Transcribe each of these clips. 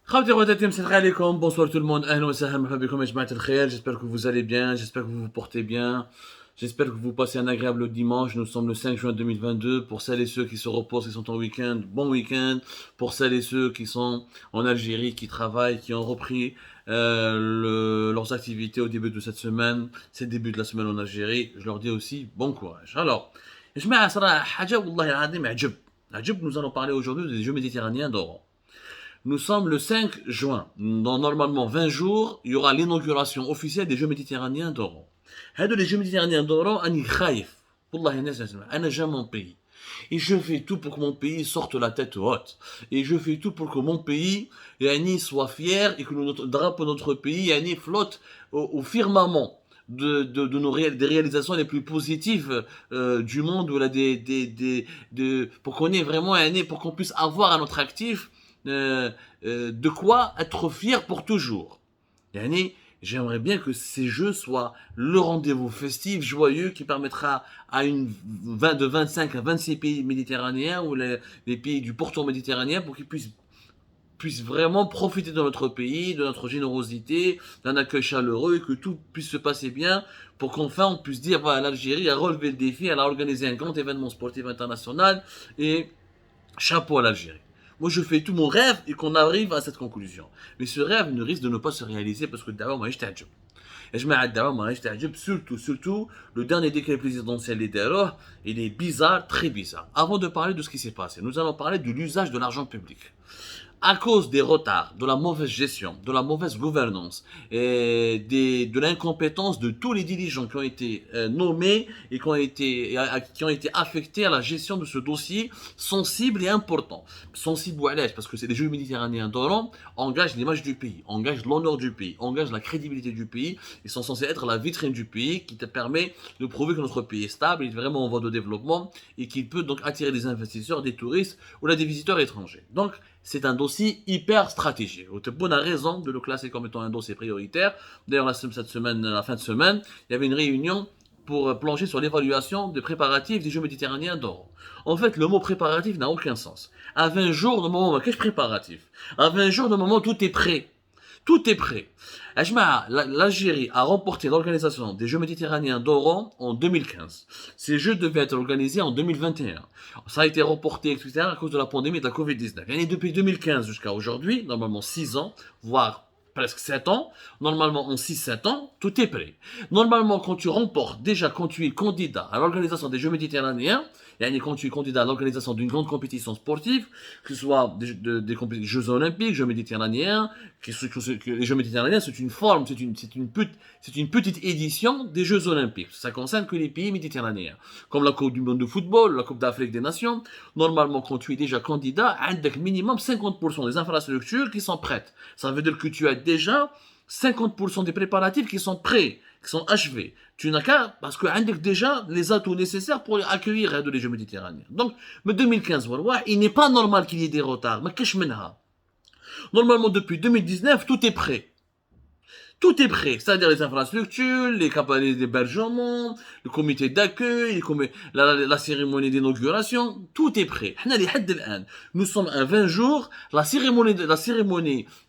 Khawti Roudatim, salam alaikum, bonsoir tout le monde, ahlan wa sahlan, marhaba bikoum, jama'at al-khair, j'espère que vous allez bien, j'espère que vous vous portez bien, j'espère que vous passez un agréable dimanche, nous sommes le 5 juin 2022, pour celles et ceux qui se reposent, qui sont en week-end, bon week-end, pour celles et ceux qui sont en Algérie, qui travaillent, qui ont repris leurs activités au début de cette semaine, c'est le début de la semaine en Algérie, je leur dis aussi bon courage. Alors, جماعة صراحة حاجة والله العظيم عجب, nous allons parler aujourd'hui des Jeux méditerranéens d'Oran. Nous sommes le 5 juin. Dans normalement 20 jours, il y aura l'inauguration officielle des Jeux méditerranéens d'Oran. Les Jeux méditerranéens d'Oran, je suis khaïf. Wallahi, je j'aime mon pays. Et je fais tout pour que mon pays sorte la tête haute. Et je fais tout pour que mon pays soit fier et que notre drapeau de notre pays flotte au firmament des réalisations les plus positives du monde, ou là, pour qu'on ait vraiment pour qu'on puisse avoir à notre actif de quoi être fier pour toujours. J'aimerais bien que ces jeux soient le rendez-vous festif, joyeux, qui permettra à de 25 à 26 pays méditerranéens, ou les pays du pourtour méditerranéen, pour qu'ils puissent vraiment profiter de notre pays, de notre générosité, d'un accueil chaleureux, et que tout puisse se passer bien, pour qu'enfin on puisse dire, voilà, l'Algérie a relevé le défi, elle a organisé un grand événement sportif international, et chapeau à l'Algérie. Moi, je fais tout mon rêve et qu'on arrive à cette conclusion. Mais ce rêve ne risque de ne pas se réaliser parce que d'abord, moi, je t'adjure. Et je m'adjure, surtout, le dernier décret présidentiel il est bizarre, très bizarre. Avant de parler de ce qui s'est passé, nous allons parler de l'usage de l'argent public. À cause des retards, de la mauvaise gestion, de la mauvaise gouvernance et de l'incompétence de tous les dirigeants qui ont été nommés et qui ont été affectés à la gestion de ce dossier sensible et important. Sensible ou à l'aise, parce que c'est des Jeux méditerranéens d'Oran, engagent l'image du pays, engagent l'honneur du pays, engagent la crédibilité du pays. Ils sont censés être la vitrine du pays qui te permet de prouver que notre pays est stable, il est vraiment en voie de développement et qu'il peut donc attirer des investisseurs, des touristes ou là, des visiteurs étrangers. Donc, c'est un dossier hyper stratégique. On a raison de le classer comme étant un dossier prioritaire. D'ailleurs, la fin de semaine, il y avait une réunion pour plonger sur l'évaluation des préparatifs des Jeux méditerranéens d'Oran. En fait, le mot préparatif n'a aucun sens. À 20 jours de moment, qu'est-ce que préparatif? À 20 jours de moment, tout est prêt. Tout est prêt. L'Algérie a remporté l'organisation des Jeux méditerranéens d'Oran en 2015. Ces Jeux devaient être organisés en 2021. Ça a été reporté, etc., à cause de la pandémie de la Covid-19. Et depuis 2015 jusqu'à aujourd'hui, normalement 6 ans, voire presque 7 ans, normalement en 6-7 ans, tout est prêt. Normalement, quand tu es candidat à l'organisation des Jeux méditerranéens, quand tu es candidat à l'organisation d'une grande compétition sportive, que ce soit des Jeux olympiques, Jeux méditerranéens, les Jeux méditerranéens, c'est une forme, c'est une petite édition des Jeux olympiques. Ça concerne que les pays méditerranéens. Comme la Coupe du monde de football, la Coupe d'Afrique des Nations. Normalement, quand tu es déjà candidat, avec minimum 50% des infrastructures qui sont prêtes. Ça veut dire que tu as déjà 50% des préparatifs qui sont prêts, qui sont achevés. Tu n'as qu'à, parce que tu as déjà les atouts nécessaires pour accueillir les Jeux méditerranéens. Donc, mais 2015, il n'est pas normal qu'il y ait des retards. Mais qu'est-ce que normalement, depuis 2019, tout est prêt. Tout est prêt, c'est-à-dire les infrastructures, les capacités d'hébergement, le comité d'accueil, la cérémonie d'inauguration, tout est prêt. Nous sommes à 20 jours, la cérémonie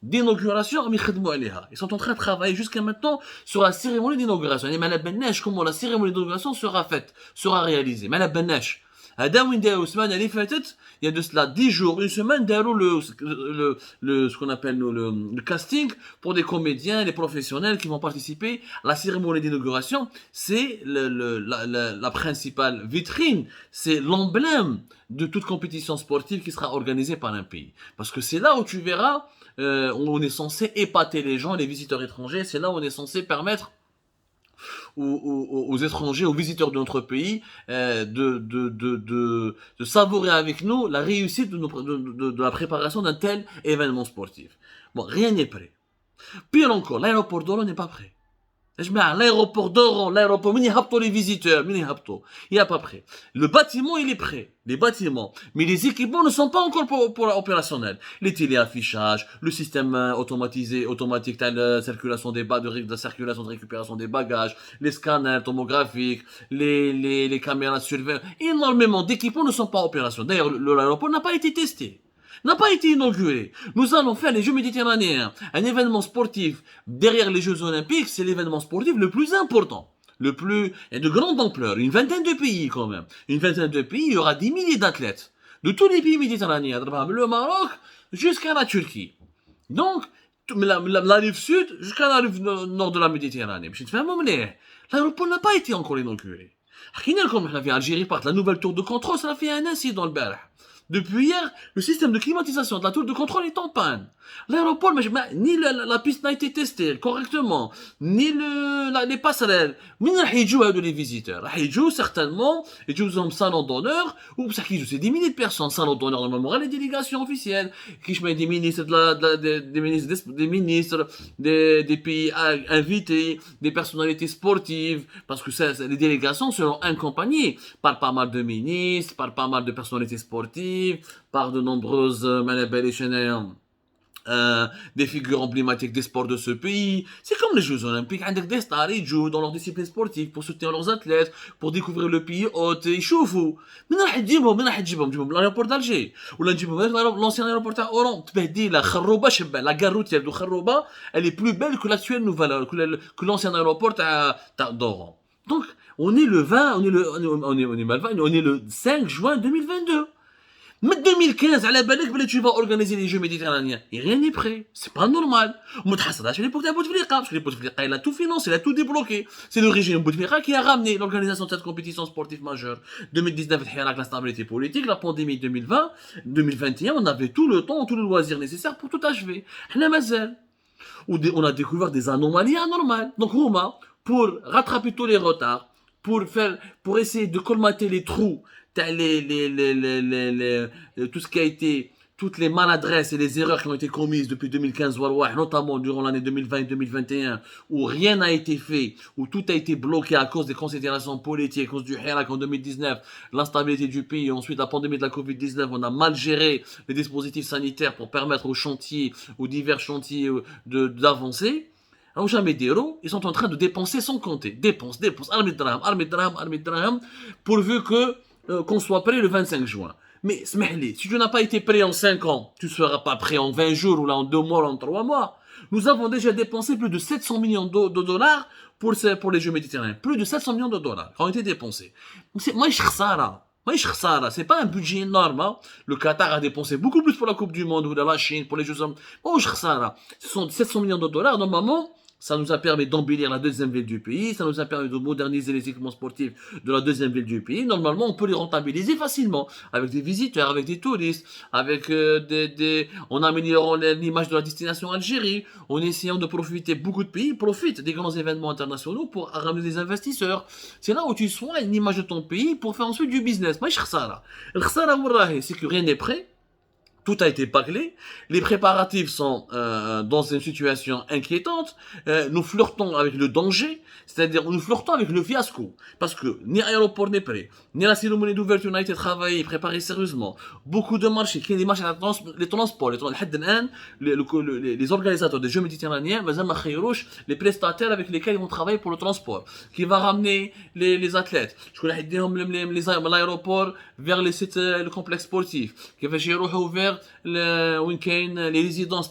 d'inauguration, ils sont en train de travailler jusqu'à maintenant sur la cérémonie d'inauguration. Comment la cérémonie d'inauguration sera réalisée. Il y a de cela 10 jours, une semaine, ce qu'on appelle le casting pour des comédiens, des professionnels qui vont participer à la cérémonie d'inauguration. C'est la principale vitrine, c'est l'emblème de toute compétition sportive qui sera organisée par un pays. Parce que c'est là où tu verras, on est censé épater les gens, les visiteurs étrangers, c'est là où on est censé permettre aux étrangers, aux visiteurs de notre pays, de savourer avec nous la réussite de la préparation d'un tel événement sportif. Bon, rien n'est prêt. Pire encore, l'aéroport d'Oran n'est pas prêt. L'aéroport d'Oran, l'aéroport, les visiteurs, il n'est pas prêt. Le bâtiment, il est prêt. Les bâtiments. Mais les équipements ne sont pas encore pour opérationnels. Les téléaffichages, le système automatique de circulation de circulation de récupération des bagages, les scanners tomographiques, les caméras de surveillance. Énormément d'équipements ne sont pas opérationnels. D'ailleurs, l'aéroport n'a pas été testé. n'a pas été inauguré. Nous allons faire les Jeux méditerranéens, un événement sportif derrière les Jeux olympiques, c'est l'événement sportif le plus important. Le plus, et de grande ampleur, une vingtaine de pays quand même. Une vingtaine de pays, il y aura des milliers d'athlètes. De tous les pays méditerranéens, le Maroc jusqu'à la Turquie. Donc, la rive sud jusqu'à la rive nord de la Méditerranée. L'aéroport n'a pas été encore inauguré. حكينا لكم احنا في Algérie part la nouvelle tour de contrôle, ça a fait un incident البارح. Depuis hier, le système de climatisation de la tour de contrôle est en panne. L'aéroport, ni la piste n'a été testée correctement, ni les passerelles. Mais ils jouent les visiteurs. Ils jouent certainement, ils jouent en salon d'honneur, ou ça qui joue, c'est des milliers de personnes. Salon d'honneur, normalement, les délégations officielles, qui je mets des ministres, des ministres, des pays invités, des personnalités sportives, parce que les délégations seront accompagnées par pas mal de ministres, par pas mal de personnalités sportives, par de nombreuses des figures emblématiques des sports de ce pays. C'est comme les Jeux Olympiques, des stars, ils jouent dans leurs disciplines sportives pour soutenir leurs athlètes, pour découvrir le pays hôte, ils chauffent. من راح تجيبهم l'aéroport d'Alger ولا نجيبهم l'ancien aéroport تاع Oran تبهديله خروبه شبه la gare routière de Kharrouba elle est plus belle que l'actuelle nouvelle que l'ancien aéroport تاع d'Oran. Donc on est le 20 on est le 5 juin 2022. Mais 2015, à la balèque, tu vas organiser les Jeux méditerranéens. Et rien n'est prêt. C'est pas normal. Parce que Bouteflika, il a tout financé, il a tout débloqué. C'est le régime Bouteflika qui a ramené l'organisation de cette compétition sportive majeure. 2019, la stabilité politique, la pandémie 2020, 2021, on avait tout le temps, tout le loisir nécessaire pour tout achever. On a découvert des anomalies anormales. Donc, Rouma, pour rattraper tous les retards, pour essayer de colmater les trous, tout ce qui a été, toutes les maladresses et les erreurs qui ont été commises depuis 2015, notamment durant l'année 2020 et 2021, où rien n'a été fait, où tout a été bloqué à cause des considérations politiques, à cause du Hirak en 2019, l'instabilité du pays, ensuite la pandémie de la Covid-19, on a mal géré les dispositifs sanitaires pour permettre aux chantiers, aux divers chantiers d'avancer. Alors, ils sont en train de dépenser sans compter. Dépenses, armée de drame, pourvu qu'on soit prêt le 25 juin. Mais, si tu n'as pas été prêt en 5 ans, tu ne seras pas prêt en 20 jours, ou là en 2 mois, ou en 3 mois. Nous avons déjà dépensé plus de 700 millions de dollars pour les Jeux méditerranéens. Plus de 700 millions de dollars qui ont été dépensés. Moi, c'est pas un budget énorme. Hein. Le Qatar a dépensé beaucoup plus pour la Coupe du Monde, ou la Chine, pour les Jeux Olympiques. Ce sont 700 millions de dollars, normalement. Ça nous a permis d'embellir la deuxième ville du pays, ça nous a permis de moderniser les équipements sportifs de la deuxième ville du pays. Normalement, on peut les rentabiliser facilement, avec des visiteurs, avec des touristes, avec en améliorant l'image de la destination Algérie, en essayant de profiter, beaucoup de pays profitent des grands événements internationaux pour ramener des investisseurs. C'est là où tu soignes l'image de ton pays pour faire ensuite du business. C'est que rien n'est prêt. Tout a été bâclé. Les préparatifs sont dans une situation inquiétante. Nous flirtons avec le danger, c'est-à-dire nous flirtons avec le fiasco. Parce que ni l'aéroport n'est prêt, ni la cérémonie d'ouverture n'a été travaillée et préparée sérieusement. Beaucoup de marchés, qui les marchés, les transports, les organisateurs des Jeux méditerranéens, les prestataires avec lesquels ils vont travailler pour le transport, qui va ramener les athlètes. Je connais l'aéroport vers le complexe sportif, qui va vers les résidences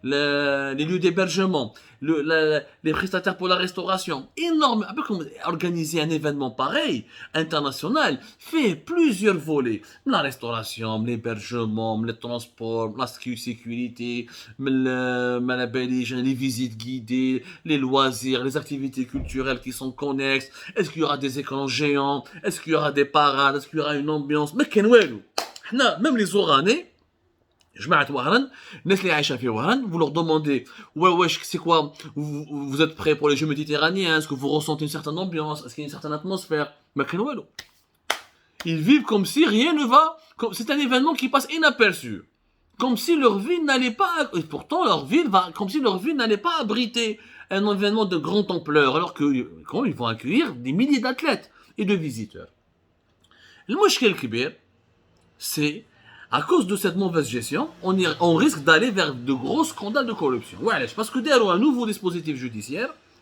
les lieux d'hébergement, les prestataires pour la restauration. Énorme. Organiser un événement pareil, international, fait plusieurs volets. La restauration, l'hébergement, le transport, la sécurité, les visites guidées, les loisirs, les activités culturelles qui sont connexes. Est-ce qu'il y aura des écrans géants? Est-ce qu'il y aura des parades? Est-ce qu'il y aura une ambiance? Mais même les Oranais, جماعة وهران الناس اللي عايشه في وهران vous leur demandez واش c'est quoi vous êtes prêts pour les Jeux méditerranéens, est-ce que vous ressentez une certaine ambiance, est-ce qu'il y a une certaine atmosphère? Mais ils vivent comme si rien ne va, c'est un événement qui passe inaperçu, comme si leur ville n'allait pas, et pourtant leur ville va, comme si leur ville n'allait pas abriter un événement de grande ampleur, alors que quand ils vont accueillir des milliers d'athlètes et de visiteurs. المشكل الكبير c'est à cause de cette mauvaise gestion, on risque d'aller vers de gros scandales de corruption. Ouais, parce que derrière un nouveau dispositif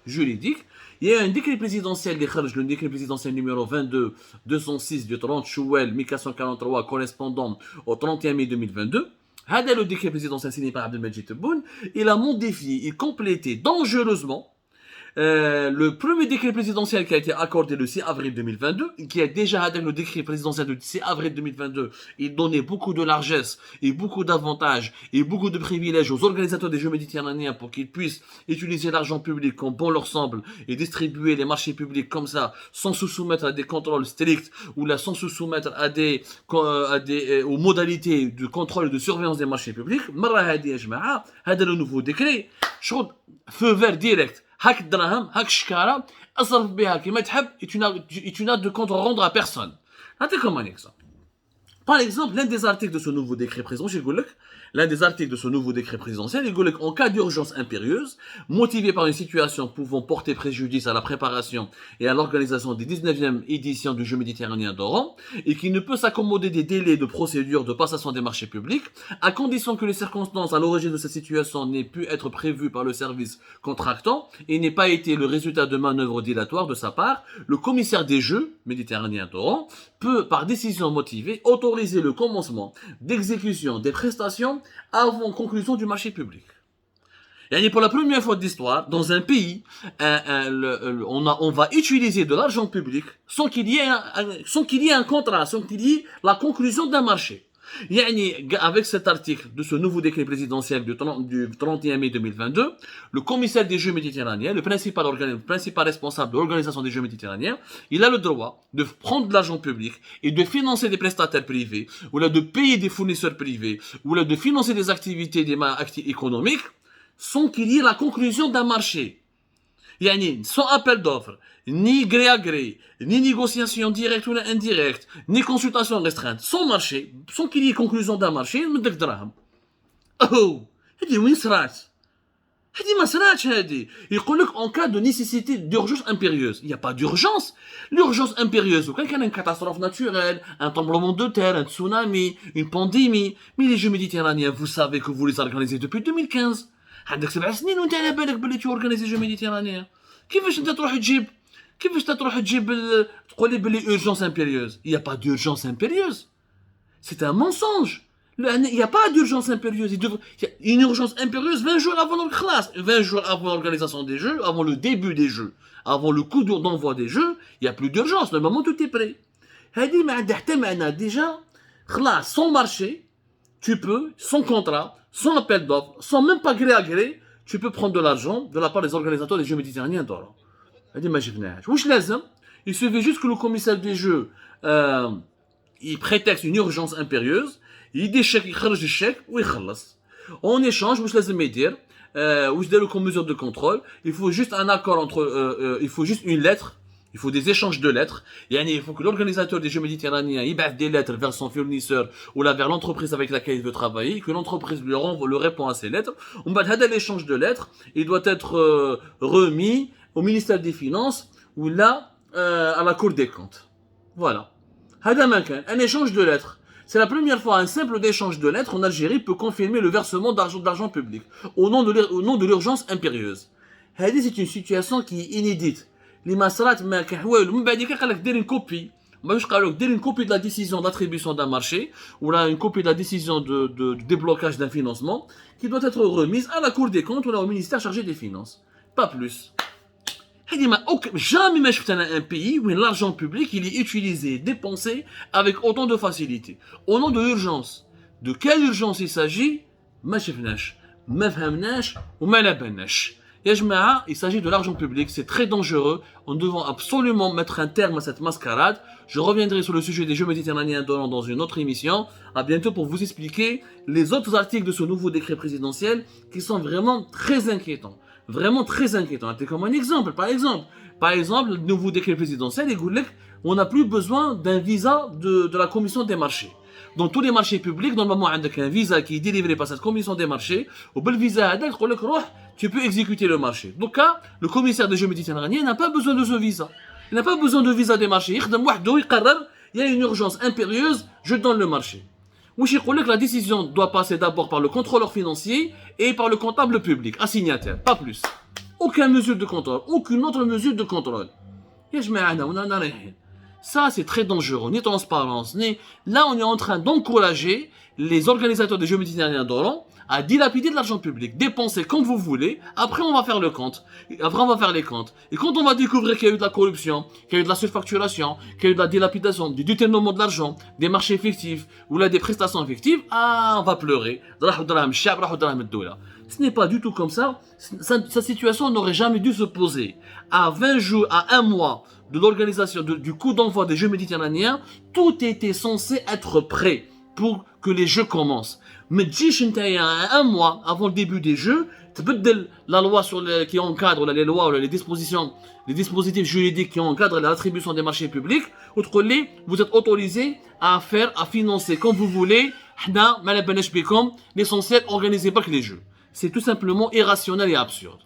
juridique, il y a un décret présidentiel, le décret présidentiel numéro 22-206 du 30 juillet 1443 correspondant au 31 mai 2022, هذا le décret présidentiel signé par Abdelmadjid Tebboune, il a modifié et complété dangereusement le premier décret présidentiel qui a été accordé le 6 avril 2022, qui est déjà avec le décret présidentiel du 6 avril 2022, il donnait beaucoup de largesse et beaucoup d'avantages et beaucoup de privilèges aux organisateurs des Jeux méditerranéens pour qu'ils puissent utiliser l'argent public comme bon leur semble et distribuer les marchés publics comme ça, sans se soumettre à des contrôles stricts ou là sans se soumettre aux modalités de contrôle et de surveillance des marchés publics. هذا le nouveau décret, feu vert direct. هاك الدراهم هاك الشكاره اصرف بها كيما تحب et tu n'as de compte à rendre à personne. نعطيكم un exemple. Par exemple, l'un des articles de ce nouveau décret présidentiel, il dit qu'en cas d'urgence impérieuse, motivée par une situation pouvant porter préjudice à la préparation et à l'organisation des 19e éditions du Jeu méditerranéen d'Oran, et qui ne peut s'accommoder des délais de procédure de passation des marchés publics, à condition que les circonstances à l'origine de cette situation n'aient pu être prévues par le service contractant et n'aient pas été le résultat de manœuvres dilatoires de sa part, le commissaire des Jeux méditerranéens d'Oran peut, par décision motivée, autoriser le commencement d'exécution des prestations avant conclusion du marché public. Et pour la première fois de l'histoire, dans un pays, on va utiliser de l'argent public sans qu'il y ait un contrat, sans qu'il y ait la conclusion d'un marché. Avec cet article de ce nouveau décret présidentiel du 31 mai 2022, le commissaire des Jeux méditerranéens, le principal responsable de l'organisation des Jeux méditerranéens, il a le droit de prendre de l'argent public et de financer des prestataires privés, ou là de payer des fournisseurs privés, ou là de financer des activités économiques, sans qu'il y ait la conclusion d'un marché. Sans appel d'offres, ni gré à gré, ni négociation directe ou indirecte, ni consultation restreinte, sans marché, sans qu'il y ait conclusion d'un marché, مدك دراهم. هذه وين صرات؟ هذه ما صراتش هذه. يقول لك en cas de nécessité d'urgence impérieuse. Il n'y a pas d'urgence. L'urgence impérieuse, quand il y a une catastrophe naturelle, un tremblement de terre, un tsunami, une pandémie. Mais les Jeux méditerranéens, vous savez que vous les organisez depuis 2015. عندك 7 سنين وانت على بالك باللي تورغانيزي جو ميديتيرانيان. كيفاش انت تروح تجيب تقول لي باللي urgence impérieuse. Il n'y a pas d'urgence impérieuse. C'est un mensonge. Il n'y a pas d'urgence impérieuse. Il y a une urgence impérieuse 20 jours avant le classe, 20 jours avant l'organisation des Jeux, avant le début des Jeux, avant le coup d'envoi des Jeux, il n'y a plus d'urgence. Normalement, tout est prêt. هذه ما عندها حتى معنى déjà. خلاص, sans marché, tu peux, sans contrat, sans appel d'offres, sans même pas gré à gré, tu peux prendre de l'argent de la part des organisateurs des Jeux méditerranéens d'Oran. Il suffit juste que le commissaire des Jeux il prétexte une urgence impérieuse, il dit chèque, il خرج le chèque ou il خلص. En échange, واش لازم يدير واش داروا comme mesure de contrôle, il faut juste un accord entre il faut juste une lettre. Il faut des échanges de lettres. Il faut que l'organisateur des Jeux méditerranéens ébatte des lettres vers son fournisseur ou là vers l'entreprise avec laquelle il veut travailler, que l'entreprise le répond à ces lettres. On va faire l'échange de lettres. Il doit être remis au ministère des Finances ou là à la Cour des comptes. Voilà. Un échange de lettres. C'est la première fois un simple échange de lettres en Algérie peut confirmer le versement d'argent public au nom de l'urgence impérieuse. C'est une situation qui est inédite. Les masrat ma kahwal من بعد قال لك دير une copie واش قالوا لك دير une copie de la décision d'attribution d'un marché ou là une copie de la décision de déblocage d'un financement qui doit être remise à la Cour des comptes ou là au ministère chargé des finances, pas plus. Jamais je un pays où l'argent public il est utilisé, dépensé avec autant de facilité au nom de l'urgence. De quelle urgence il s'agit? ما شفناش ما فهمناش وما لبناش. Il s'agit de l'argent public, c'est très dangereux. Nous devons absolument mettre un terme à cette mascarade. Je reviendrai sur le sujet des Jeux méditerranéens d'Oran dans une autre émission. À bientôt pour vous expliquer les autres articles de ce nouveau décret présidentiel qui sont vraiment très inquiétants. Vraiment très inquiétants. C'est comme un exemple. Par exemple, le nouveau décret présidentiel, on n'a plus besoin d'un visa de la commission des marchés. Dans tous les marchés publics, normalement, il y a un visa qui est délivré par cette commission des marchés. Au bel visa, tu peux exécuter le marché. Donc, le commissaire des Jeux méditerranéens n'a pas besoin de ce visa. Il n'a pas besoin de visa des marchés. Il y a une urgence impérieuse, je donne le marché. La décision doit passer d'abord par le contrôleur financier et par le comptable public, assignataire, pas plus. Aucune mesure de contrôle, aucune autre mesure de contrôle. Ça, c'est très dangereux, ni transparence, ni... Là, on est en train d'encourager les organisateurs des Jeux méditerranéens d'Oran à dilapider de l'argent public, dépenser comme vous voulez, après on va faire le compte, après on va faire les comptes. Et quand on va découvrir qu'il y a eu de la corruption, qu'il y a eu de la surfacturation, qu'il y a eu de la dilapidation, du détournement de l'argent, des marchés fictifs, ou là des prestations fictives, on va pleurer. Ce n'est pas du tout comme ça. Sa situation n'aurait jamais dû se poser. À 20 jours, à un mois de l'organisation, du coup d'envoi des Jeux méditerranéens, tout était censé être prêt pour que les Jeux commencent. Mais à un mois avant le début des Jeux, la loi qui encadre les lois ou les dispositions, les dispositifs juridiques qui encadrent l'attribution des marchés publics, vous êtes autorisé à financer comme vous voulez, l'essentiel organisé par les Jeux. C'est tout simplement irrationnel et absurde.